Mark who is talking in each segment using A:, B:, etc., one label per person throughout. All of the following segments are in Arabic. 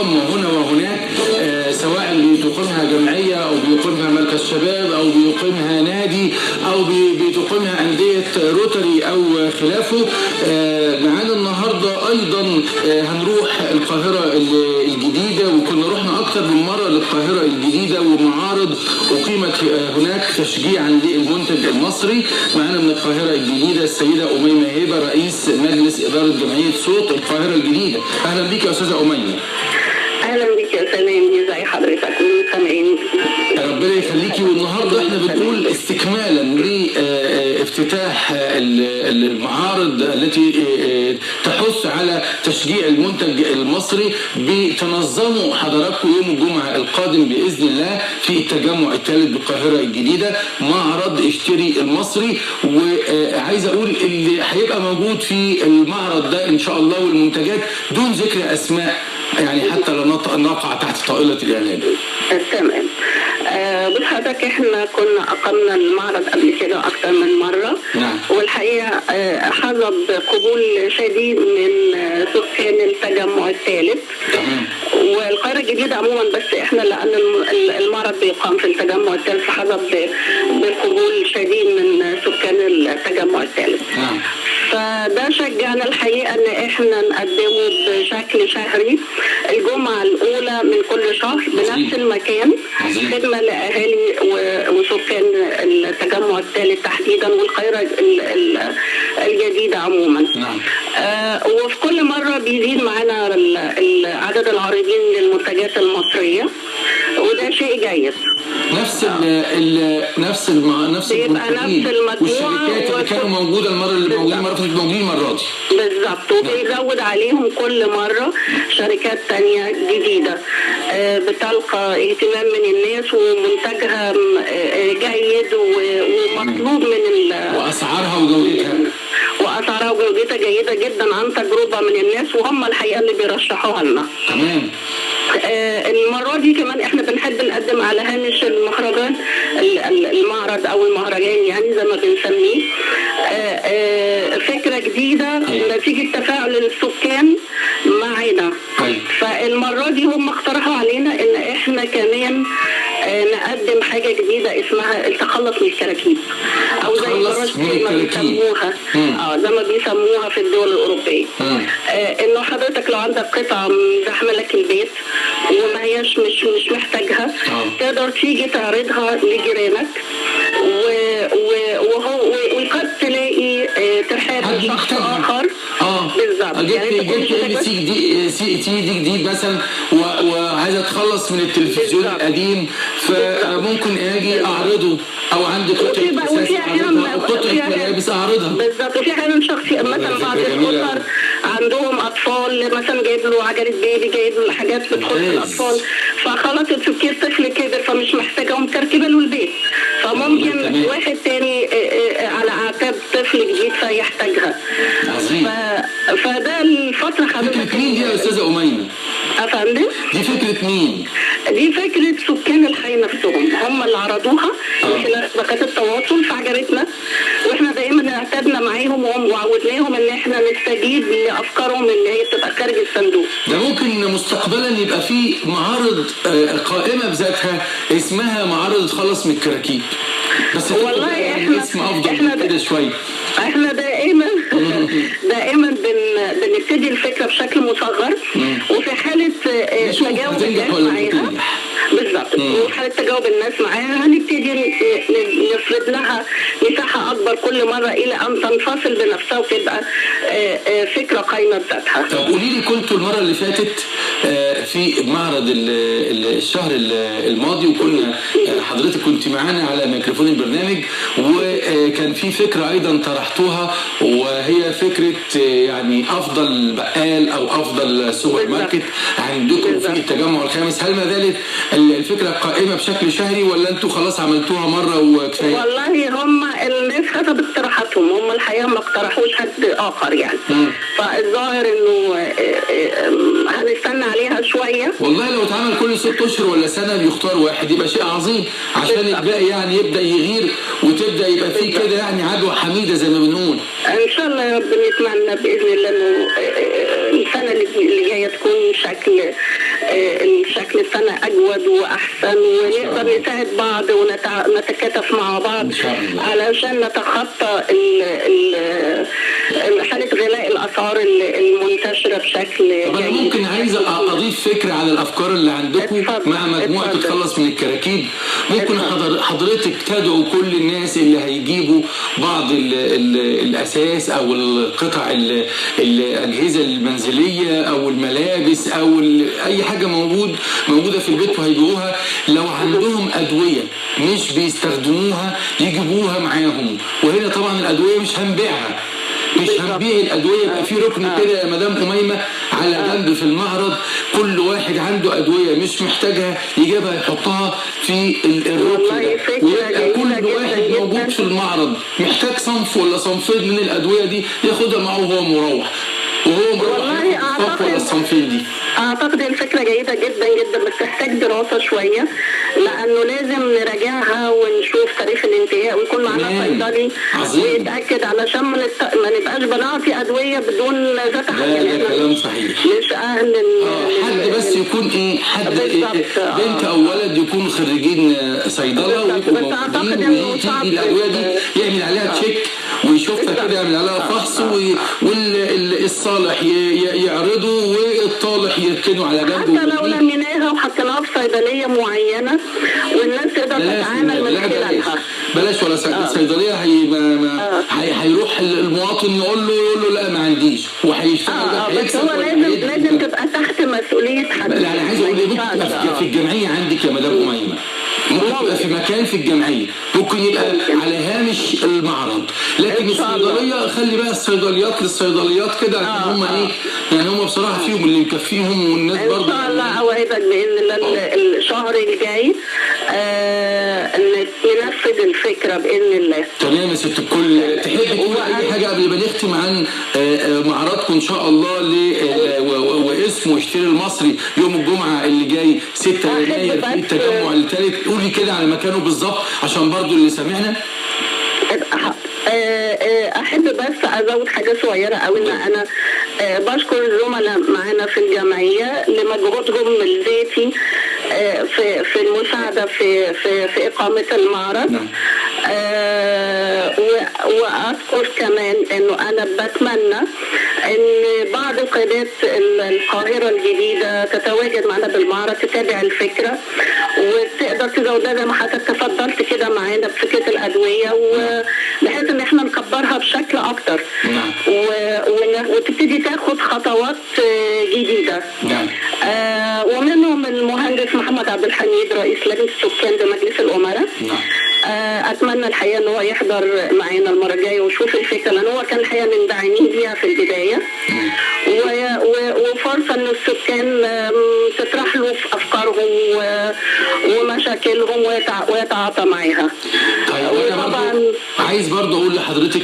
A: بتقام هنا وهناك، سواء بتقيمها جمعية أو بيقيمها مركز شباب أو بيقيمها نادي أو بتقيمها أندية روتري أو خلافه. معانا النهاردة أيضا هنروح القاهرة الجديدة، وكنا رحنا أكثر من مرة للقاهرة الجديدة ومعارض أقيمت هناك تشجيعا للمنتج المصري. معانا من القاهرة الجديدة السيدة أميمة هبة، رئيس مجلس إدارة جمعية صوت القاهرة الجديدة. أهلا بك يا أستاذة أميمة.
B: اهلا بك يا سلام، زي حضرتك وسامعين.
A: ربنا يخليكي. والنهارده احنا بنقول استكمالا لافتتاح المعارض التي تحث على تشجيع المنتج المصري، بتنظموا حضراتكم يوم الجمعه القادم باذن الله في التجمع الثالث بالقاهره الجديده معرض اشتري المصري. وعايز اقول اللي هيبقى موجود في المعرض ده ان شاء الله والمنتجات دون ذكر اسماء، يعني حتى لا نقع تحت طائله الاعلان.
B: تمام. بص حضرتك، احنا كنا اقمنا المعرض قبل كده اكتر من مره.
A: نعم.
B: والحقيقه حظى بقبول شديد من سكان التجمع الثالث والقاهره الجديده عموما، بس احنا لان المعرض بيقام في التجمع الثالث حظى بقبول شديد من سكان التجمع الثالث.
A: نعم.
B: فده شجعنا الحقيقه ان احنا نقدمه بشكل شهري الجمعه الاولى من كل شهر بنفس المكان، خدمه لاهالي وسكان التجمع الثالث تحديدا والقاهره الجديده عموما.
A: نعم.
B: وفي كل مره بيزيد معانا عدد العارضين للمنتجات المصريه، وده شيء جيد.
A: نفس المنتجين والشركات اللي كانوا موجوده المره اللي موجودين المره دي
B: بالظبط، وبيزود عليهم كل مره شركات تانية جديده بتلقى اهتمام من الناس ومنتجها جيد ومطلوب من
A: واسعارها وجودتها
B: جيده جدا عن تجربه من الناس، وهم الحقيقه اللي بيرشحوها لنا.
A: تمام.
B: المرة دي كمان احنا بنحب نقدم على هامش المهرجان المعرض او المهرجان يعني زي ما بنسميه فكرة جديدة نتيجة تفاعل السكان معنا. فالمرة دي هم اقترحوا علينا ان احنا كمان نقدم حاجة جديدة اسمها التخلص من الكراكيب او زي ما بيسموها زي ما بيسموها في الدول الأوروبية. انه حضرتك لو عندك قطعة زحمة لك البيت وما هياش مش محتاجها، تقدر تيجي تعرضها لجيرانك وقد تلاقي ترحاب شخص اخر. بالظبط.
A: جبت سي تي دي جديد مثلا وعايزه اتخلص من التلفزيون القديم، فممكن اجي اعرضه، او عندي قطعه ملابس اعرضها.
B: بالظبط. وفي احيانا شخص مثلا بعض الاسر عندهم اطفال، مثلا جايب له عجله بيبي، جايب له حاجات بتخص الاطفال، فخلاص السكير طفل كبر فمش محتاجه مكركبه له البيت، فممكن واحد تاني على اعتاب طفل جديد فيحتاجها. فده الفتره حضرتك.
A: فكره مين دي يا استاذه اميمه؟
B: افندم؟
A: دي فكره مين؟
B: دي فكره سكان الحي نفسهم، هم اللي عرضوها من خلال شبكات التواصل فعجبتنا، واحنا دايما اعتدنا معاهم وعودناهم ان احنا نستجيب لافكارهم اللي هي بتبقى خارج الصندوق.
A: ده ممكن مستقبلا يبقى في معارض قائمه بذاتها اسمها معارض خلص من الكراكيب، بس
B: والله احنا
A: اسم افضل كده شويه.
B: احنا دائما بنبتدي الفكره بشكل مصغر، وفي حاله تجاوب الناس معاها بالظبط، وفي حاله تجاوب الناس معاها هنبتدي نفرض لها مساحه اكبر كل مره الى ان تنفصل بنفسها وتبقى فكره قايمه بذاتها.
A: طب قولي لي، كنتوا المره اللي فاتت في معرض الشهر الماضي، وكنا حضرتك كنت معانا على ميكروفون البرنامج، وكان في فكره ايضا طرحتوها وهي فكره يعني افضل بقال او افضل سوبر ماركت عندكم في التجمع الخامس. هل ما زالت الفكره قائمه بشكل شهري ولا انتوا خلاص عملتوها مره وكفايه؟
B: والله هم الناس حسب اقتراحاتهم، هم الحقيقه ما اقترحوش حد اخر يعني. فالظاهر انه هنستنى عليها شويه.
A: والله لو اتعمل كل 6 اشهر ولا سنه بيختار واحد يبقى شيء عظيم، عشان الباقي يعني يبدا يغير وتبدا يبقى فيه كده يعني عدوى حميده زي ما بنقول.
B: ان شاء الله يا رب نتمنى باذن الله انه السنه اللي جايه تكون شكل السنه اجود واحسن، ونقدر نساعد بعض ونتكاتف مع بعض علشان نتخطى حاله غلاء الاسعار المنتشره بشكل.
A: طب انا ممكن عايز اضيف فكره على الافكار اللي عندكم مع مجموعه تتخلص من الكراكيب. ممكن حضرتك تدعو كل الناس اللي هيجيبوا بعض الاساس او القطع الاجهزه المنزليه او الملابس او اي حاجه موجوده في البيت وهيبيعوها، لو عندهم ادويه مش بيستخدموها يجيبوها معاهم. وهنا طبعا الادويه مش هنبيعها، مش هنبيع الادويه، يبقى في ركن كده يا مدام أميمة على جنب في المعرض، كل واحد عنده ادويه مش محتاجها يجيبها يحطها في الركن ده، ويبقى كل واحد موجود في المعرض محتاج صنف ولا صنفين من الادويه دي ياخدها معه وهو مروح، وهو مروح ولا الصنفين دي.
B: اعتقد الفكره جيده جدا جدا، بس تحتاج دراسه شويه، لانه لازم نراجعها ونشوف تاريخ الانتهاء ويكون معانا صيدلي ويتاكد علشان ما نبقاش بنعطي ادويه بدون ذات حق.
A: يعني ده كلام صحيح،
B: مش اهل
A: حد بس يكون حد بنت او ولد يكون خريجين صيدله ويبقوا موجودين وتيجي الادويه دي يعمل عليها تشيك ويشوفها كده، يعمل عليها فحص، والصالح يعرضه والطالح يركنه على جنبه.
B: حتى لو لميناها وحطيناها في صيدليه معينه والناس تقدر تتعامل من خلالها.
A: بلاش ولا صيدليه هيروح المواطن يقول له لا ما عنديش وهيشتغل.
B: بس هو لازم تبقى تحت مسؤوليه حد.
A: لا انا عايز اقول ممكن في الجمعيه عندك يا مدام أميمة، ممكن يبقى في مكان في الجمعيه، ممكن يبقى على هامش المعرض، لكن الصيدليه خلي بقى الصيدليات للصيدليات كده، عشان هم يعني هم بصراحه فيهم اللي مكفيهم والناس برضه.
B: ان شاء الله اوعدك باذن الله الشهر الجاي ننفذ الفكره باذن الله.
A: تمام يا ست الكل. تحب تقول اي حاجه قبل ما نختم عن معرضكم ان شاء الله واسمه اشتري المصري يوم الجمعه اللي جاي 6 يناير في التجمع الثالث؟ قولي كده على مكانه بالظبط عشان برضو اللي سامعنا.
B: احب بس ازود حاجه صغيره قوي، ان انا بشكر الزملاء معانا في الجمعيه لمجهودهم الذاتي في المساعده في اقامه المعرض. واذكر كمان انه انا بتمنى ان بعض قيادات القاهره الجديده تتواجد معنا بالمعرض، تتابع الفكره وتقدر تزودها زي ما حضرتك تفضلت كده معانا بفكره الادويه، وبحيث ان احنا نكبرها بشكل اكتر وتبتدي تاخد خطوات جديده. ومنهم المهندس محمد عبد الحميد رئيس لجنه السكان بمجلس الامراء. اتمنى الحقيقه ان هو يحضر معانا المره الجايه ويشوف الفكره، لان هو كان الحقيقه من داعمين ليها في البدايه، وفرصه ان السكان تطرح له في افكارهم ومشاكلهم ويتعاطى معاها.
A: طيب انا عايز برضه اقول لحضرتك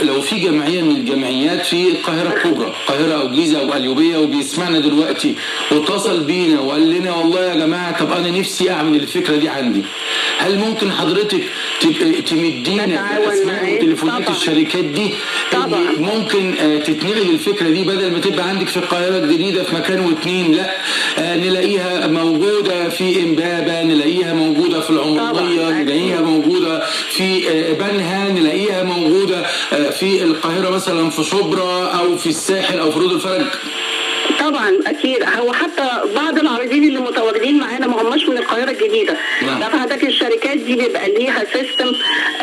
A: لو في جمعيه من الجمعيات في القاهره الكبرى، القاهره او الجيزه او القليوبيه، وبيسمعنا دلوقتي واتصل بينا وقال لنا والله يا جماعه طب انا نفسي اعمل الفكره دي عندي، هل ممكن حضرتك تمدينا اسماء وتليفونات الشركات دي اللي ممكن تتنقل الفكره دي بدل ما تبقى عندك في القاهره الجديده في مكان واثنين، لا نلاقيها موجوده في امبابه، نلاقيها موجوده في العمريه، نلاقيها موجوده في بنها، نلاقيها موجوده في القاهره مثلا في شبرا او في الساحل او في رود الفرج؟
B: طبعا اكيد. هو حتى بعض العارضين اللي متواجدين معانا ما هماش من القاهره الجديده. فحضرتك الشركات دي بيبقى ليها سيستم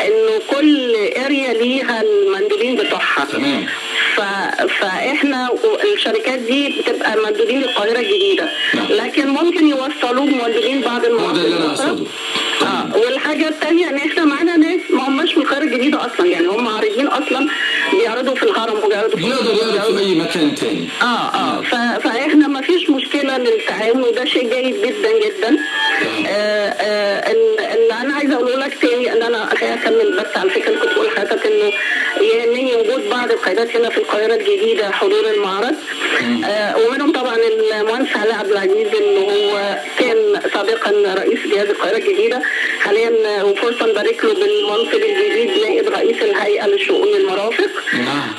B: انه كل اريا ليها المندوبين بتوعها.
A: تمام.
B: فاحنا الشركات دي بتبقى مندوبين القاهره الجديده، لكن ممكن يوصلوا مندوبين بعض المناطق.
A: ده اللي انا اقصده.
B: والحاجه الثانيه ان احنا معانا ناس ما هماش من القاهره الجديده اصلا، يعني هم عارضين اصلا بيعرضوا في الهرم وبيعرضوا
A: في اي مكان تاني.
B: فاحنا ما فيش مشكله للتعاون، وده شيء جيد جدا جدا. اللي انا عايزه اقوله لك تاني ان انا هكمل بس على فكره كنت بقول لحضرتك انه يهمني وجود بعض القيادات هنا في القاهره الجديده حضور المعرض. ومنهم طبعا المهندس علاء عبد العزيز اللي هو كان سابقا رئيس جهاز القاهره الجديده، حاليا وفرصه نبارك له بالمنصب الجديد نائب رئيس الهيئه لشؤون المرافق.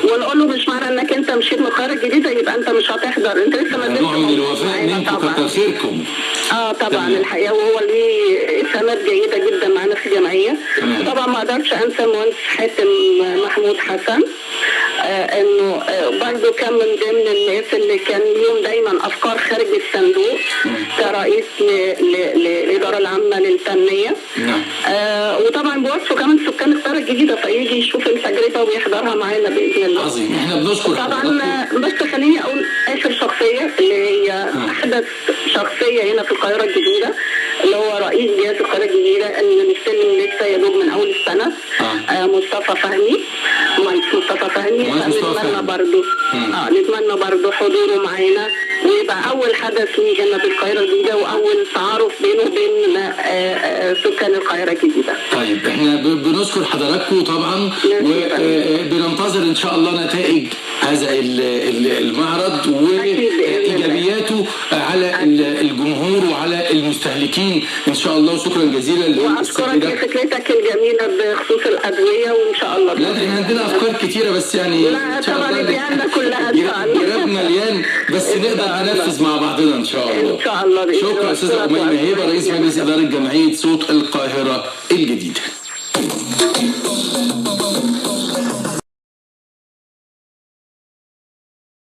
B: ونقول له مش معنى انك انت مشيت من القاهره الجديده يبقى انت مش هتحضر، انت لسه ما زلت
A: نوع من الوفاء ان انتوا كتر خيركم.
B: طبعا الحقيقه، وهو ليه اسهامات جيده جدا معانا في الجمعيه. طبعا ما اقدرش انسى المهندس حاتم محمود حسن، انه برضه كان من ضمن الناس اللي كان ليهم دايما افكار خارج الصندوق كرئيس للاداره العامه للتنميه. وطبعا بوصفه كمان سكان القاهره الجديده، فيجي يشوف التجربه ويحضرها معانا باذن الله.
A: عظيم، احنا بنشكر
B: طبعا. بس خليني اقول اخر شخصيه اللي هي احدث شخصيه هنا في القاهره الجديده، اللي هو رئيس جهاز القاهره الجديده اللي مستلم لسه يا دوب من اول السنه، مصطفى فهمي. نتمنى برضه حضوره معانا، ويبقى اول حدث ليه هنا في القاهره الجديده واول تعارف بينه وبين سكان القاهره الجديده.
A: طيب احنا بنشكر حضراتكم طبعا، وبننتظر ان شاء الله نتائج هذا المعرض وايجابياته على الجمهور وعلى المستهلكين ان شاء الله. وشكرا جزيلا.
B: واشكرك لفكرتك الجميله بخصوص الادويه، وان شاء الله
A: لا احنا عندنا افكار كتيره، بس يعني
B: لا طبعا دياننا كلها ان شاء الله
A: جربنا مليان، بس نقدر ننفذ مع بعضنا ان شاء الله.
B: ان شاء الله.
A: شكرا استاذه أميمة هبة، رئيس مجلس اداره جمعيه صوت القاهره الجديده.